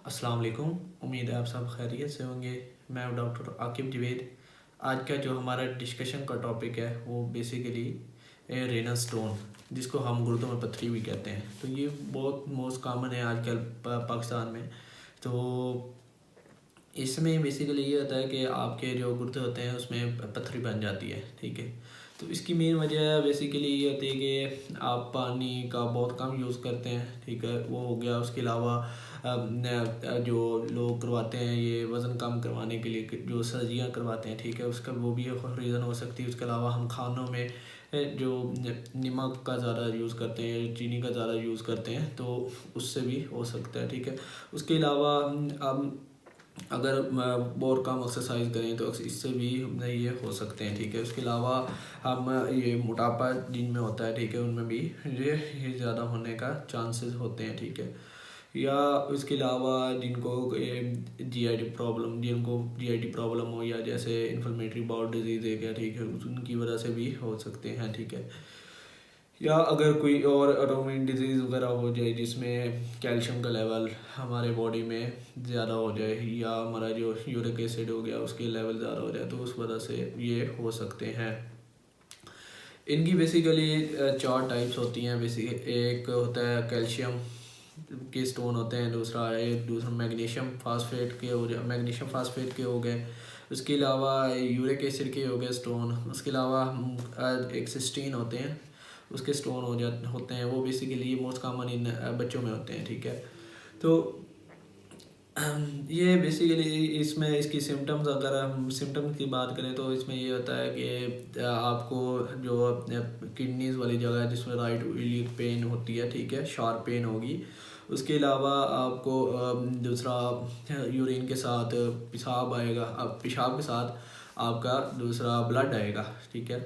अस्सलाम वालेकुम। उम्मीद है आप सब खैरियत से होंगे। मैं हूं डॉक्टर आकिब जवेद। आज का जो हमारा डिस्कशन का टॉपिक है वो बेसिकली रेनल स्टोन, जिसको हम गुर्दों में पथरी भी कहते हैं। तो ये बहुत मोस्ट कॉमन है आजकल पाकिस्तान में। तो इसमें बेसिकली ये होता है कि आपके जो गुर्दे होते हैं उसमें पथरी बन जाती है, ठीक है। तो इसकी मेन वजह बेसिकली ये होती है कि आप पानी का बहुत कम यूज़ करते हैं, ठीक है। वो हो गया। उसके अलावा जो लोग करवाते हैं ये वज़न कम करवाने के लिए जो सर्जियाँ करवाते हैं, ठीक है, उसका वो भी रीज़न हो सकती है। उसके अलावा हम खानों में जो नमक का ज़्यादा यूज़ करते हैं, चीनी का ज़्यादा यूज़ करते हैं, तो उससे भी हो सकता है, ठीक है। उसके अलावा हम अगर और कम एक्सरसाइज करें तो इससे भी ये हो सकते हैं, ठीक है। उसके अलावा हम ये मोटापा जिनमें होता है, ठीक है, उनमें भी ये ज़्यादा होने का चांसेस होते हैं, ठीक है। या उसके अलावा जिनको जीआईटी प्रॉब्लम हो, या जैसे इन्फ्लेमेटरी बाउल डिजीज़ है क्या, ठीक है, उनकी वजह से भी हो सकते हैं, ठीक है। या अगर कोई और ऑटोइम्यून डिजीज़ वगैरह हो जाए जिसमें कैल्शियम का लेवल हमारे बॉडी में ज़्यादा हो जाए, या हमारा जो यूरिक एसिड हो गया उसके लेवल ज़्यादा हो जाए, तो उस वजह से ये हो सकते हैं। इनकी बेसिकली चार टाइप्स होती हैं। बेसिक एक होता है कैल्शियम के स्टोन होते हैं, दूसरा मैग्नीशियम फास्फेट के हो गए। उसके अलावा यूरिक एसिड के हो गए स्टोन। उसके अलावा एक सिस्टीन होते हैं, उसके स्टोन होते हैं। वो बेसिकली मोस्ट कॉमन इन बच्चों में होते हैं, ठीक है। तो ये बेसिकली इसमें इसकी सिम्टम्स, अगर हम सिम्टम्स की बात करें तो इसमें ये होता है कि आपको जो किडनीज़ वाली जगह है जिसमें राइट इलियक पेन होती है, ठीक है, शार्प पेन होगी। उसके अलावा आपको दूसरा यूरिन के साथ पेशाब आएगा, अब पेशाब के साथ आपका दूसरा ब्लड आएगा, ठीक है।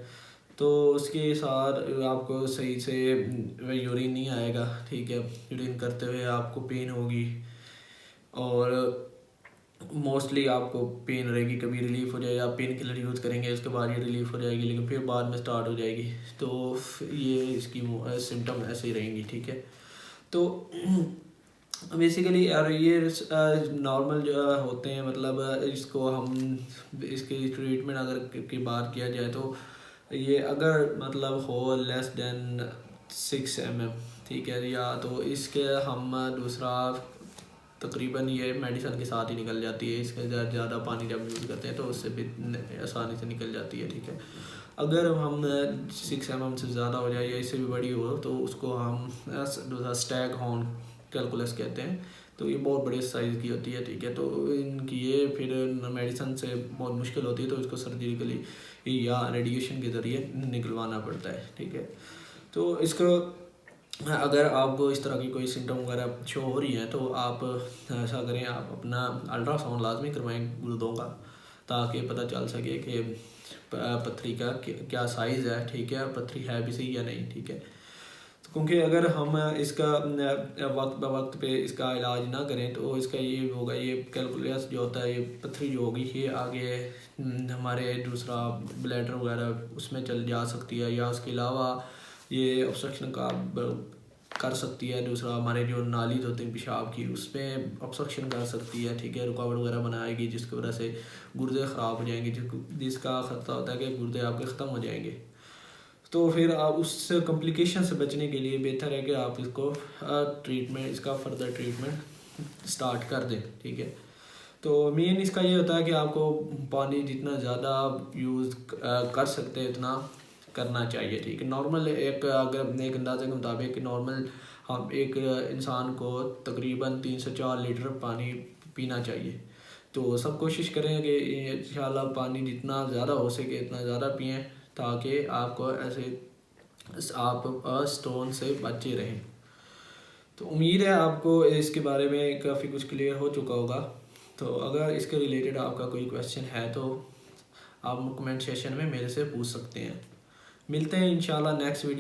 तो उसके साथ आपको सही से यूरिन नहीं आएगा, ठीक है। यूरिन करते हुए आपको पेन होगी, और मोस्टली आपको पेन रहेगी। कभी रिलीफ हो जाएगा, आप पेन किलर यूज़ करेंगे, उसके बाद ये रिलीफ हो जाएगी, लेकिन फिर बाद में स्टार्ट हो जाएगी। तो ये इसकी सिम्टम ऐसे ही रहेंगी, ठीक है। तो बेसिकली यार ये नॉर्मल जो होते हैं, मतलब इसको हम इसकी ट्रीटमेंट अगर की बात किया जाए तो ये अगर मतलब हो लेस देन 6 mm, ठीक है, या तो इसके हम दूसरा तकरीबन ये मेडिसन के साथ ही निकल जाती है। इसके ज़्यादा पानी जब यूज़ करते हैं तो उससे भी आसानी से निकल जाती है, ठीक है। अगर हम 6 mm से ज़्यादा हो जाए या इससे भी बड़ी हो तो उसको हम दूसरा स्टैग हॉर्न कैलकुलस कहते हैं। तो ये बहुत बड़े साइज़ की होती है, ठीक है। तो इनकी ये फिर मेडिसन से बहुत मुश्किल होती है, तो इसको सर्जिकली या रेडिएशन के ज़रिए निकलवाना पड़ता है, ठीक है। तो इसको अगर आपको इस तरह की कोई सिम्टम वगैरह शो हो रही है तो आप ऐसा करें, आप अपना अल्ट्रासाउंड लाजमी करवाएं गुर्दों का, ताकि पता चल सके कि पथरी का क्या साइज़ है, ठीक है, पथरी है भी सही या नहीं, ठीक है। तो क्योंकि अगर हम इसका वक्त ब वक्त पे इसका इलाज ना करें तो इसका ये होगा, ये कैलकुलस जो होता है, ये पथरी जो होगी ये आगे हमारे दूसरा ब्लैडर वगैरह उसमें चल जा सकती है, या उसके अलावा ये ऑब्स्ट्रक्शन का कर सकती है। दूसरा हमारे जो नाली होते हैं पेशाब की, उसमें ऑब्स्ट्रक्शन कर सकती है, ठीक है, रुकावट वगैरह बनाएगी, जिसकी वजह से गुर्दे ख़राब हो जाएंगे, जिसका ख़तरा होता है कि गुर्दे आपके ख़त्म हो जाएंगे। तो फिर आप उस कॉम्प्लिकेशन से बचने के लिए बेहतर है कि आप इसको इसका फर्दर ट्रीटमेंट स्टार्ट कर दें, ठीक है। तो मेन इसका ये होता है कि आपको पानी जितना ज़्यादा यूज़ कर सकते हैं इतना करना चाहिए, ठीक है। नॉर्मल अगर एक अंदाजे के मुताबिक नॉर्मल हम एक इंसान को तकरीबन 3 से 4 लीटर पानी पीना चाहिए। तो सब कोशिश करें कि इंशाल्लाह पानी जितना ज़्यादा हो सके इतना ज़्यादा पिएँ, ताकि आपको ऐसे आप स्टोन से बचे रहें। तो उम्मीद है आपको इसके बारे में काफ़ी कुछ क्लियर हो चुका होगा। तो अगर इसके रिलेटेड आपका कोई क्वेश्चन है तो आप कमेंट सेशन में मेरे से पूछ सकते हैं। मिलते हैं इंशाल्लाह नेक्स्ट वीडियो।